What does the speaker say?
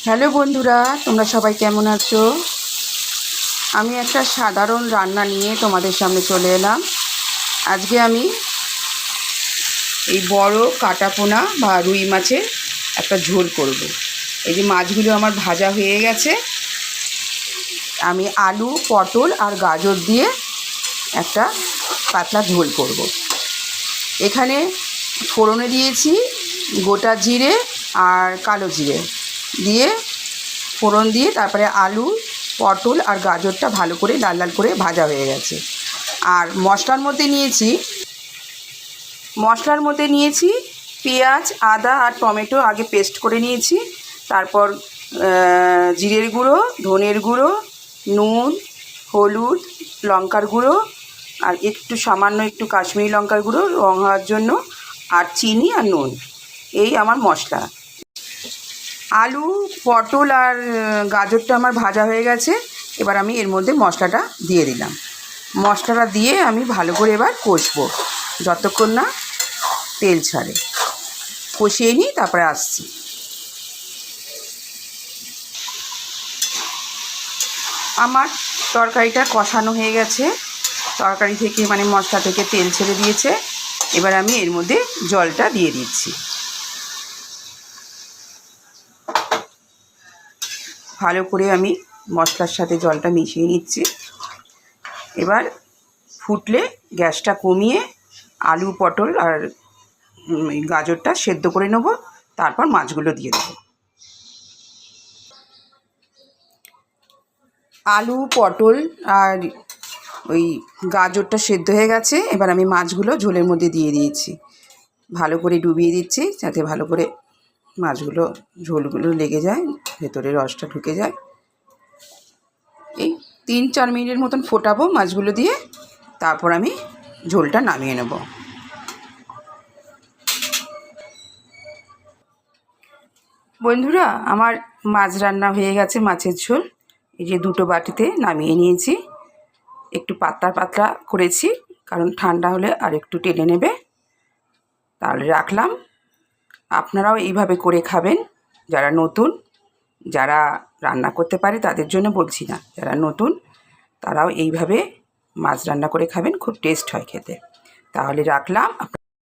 Hello বন্ধুরা, তোমরা সবাই কেমন আছো? আমি একটা সাধারণ রান্না নিয়ে তোমাদের সামনে চলে এলাম। আজকে আমি এই বড় কাটাপোনা বা রুই মাছের একটা ঝোল করব। এই যে মাছগুলো আমার ভাজা হয়ে গেছে, আমি আলু, পটল আর গাজর দিয়ে একটা পাতলা ঝোল করব। এখানে ফোড়নে দিয়েছি গোটা জিরে আর কালো জিরে দিয়ে, ফোড়ন দিয়ে তারপরে আলু, পটল আর গাজরটা ভালো করে লাল লাল করে ভাজা হয়ে গেছে। আর মশলার মধ্যে নিয়েছি পেঁয়াজ, আদা আর টমেটো আগে পেস্ট করে নিয়েছি। তারপর জিরের গুঁড়ো, ধনের গুঁড়ো, নুন, হলুদ, লঙ্কার গুঁড়ো আর সামান্য একটু কাশ্মীরি লঙ্কার গুঁড়ো রং হওয়ার জন্য, আর চিনি আর নুন। এই আমার মশলা। আলু, পটল আর গাজরটা আমার ভাজা হয়ে গেছে। এবার আমি এর মধ্যে মশলাটা দিয়ে দিলাম। মশলাটা দিয়ে আমি ভালো করে এবার কষবো যতক্ষণ না তেল ছাড়ে। কষিয়ে নিই, তারপরে আসছি। আমার তরকারিটা কষানো হয়ে গেছে, তরকারি থেকে মশলা থেকে তেল ছেড়ে দিয়েছে। এবার আমি এর মধ্যে জলটা দিয়ে দিচ্ছি। ভালো করে আমি মশলার সাথে জলটা মিশিয়ে নিচ্ছি। এবার ফুটলে গ্যাসটা কমিয়ে আলু, পটল আর গাজরটা সেদ্ধ করে নেব, তারপর মাছগুলো দিয়ে দেবো। আলু, পটল আর ওই গাজরটা সেদ্ধ হয়ে গেছে। এবার আমি মাছগুলো ঝোলের মধ্যে দিয়ে দিয়েছি, ভালো করে ডুবিয়ে দিচ্ছি যাতে ভালো করে ঝোলগুলো লেগে যায়, ভেতরে রসটা ঢুকে যায়। এই 3-4 মিনিটের মতন ফোটাবো মাছগুলো দিয়ে, তারপর আমি ঝোলটা নামিয়ে নেব। বন্ধুরা, আমার মাছ রান্না হয়ে গেছে, মাছের ঝোল। এই যে 2টো বাটিতে নামিয়ে নিয়েছি। একটু পাতলা পাতলা করেছি, কারণ ঠান্ডা হলে আর একটু টেনে নেবে। তাহলে রাখলাম। আপনারাও এইভাবে করে খাবেন। যারা নতুন, যারা রান্না করতে পারে তাদের জন্য বলছি না, যারা নতুন তারাও এইভাবে মাছ রান্না করে খাবেন, খুব টেস্ট হয় খেতে। তাহলে রাখলাম।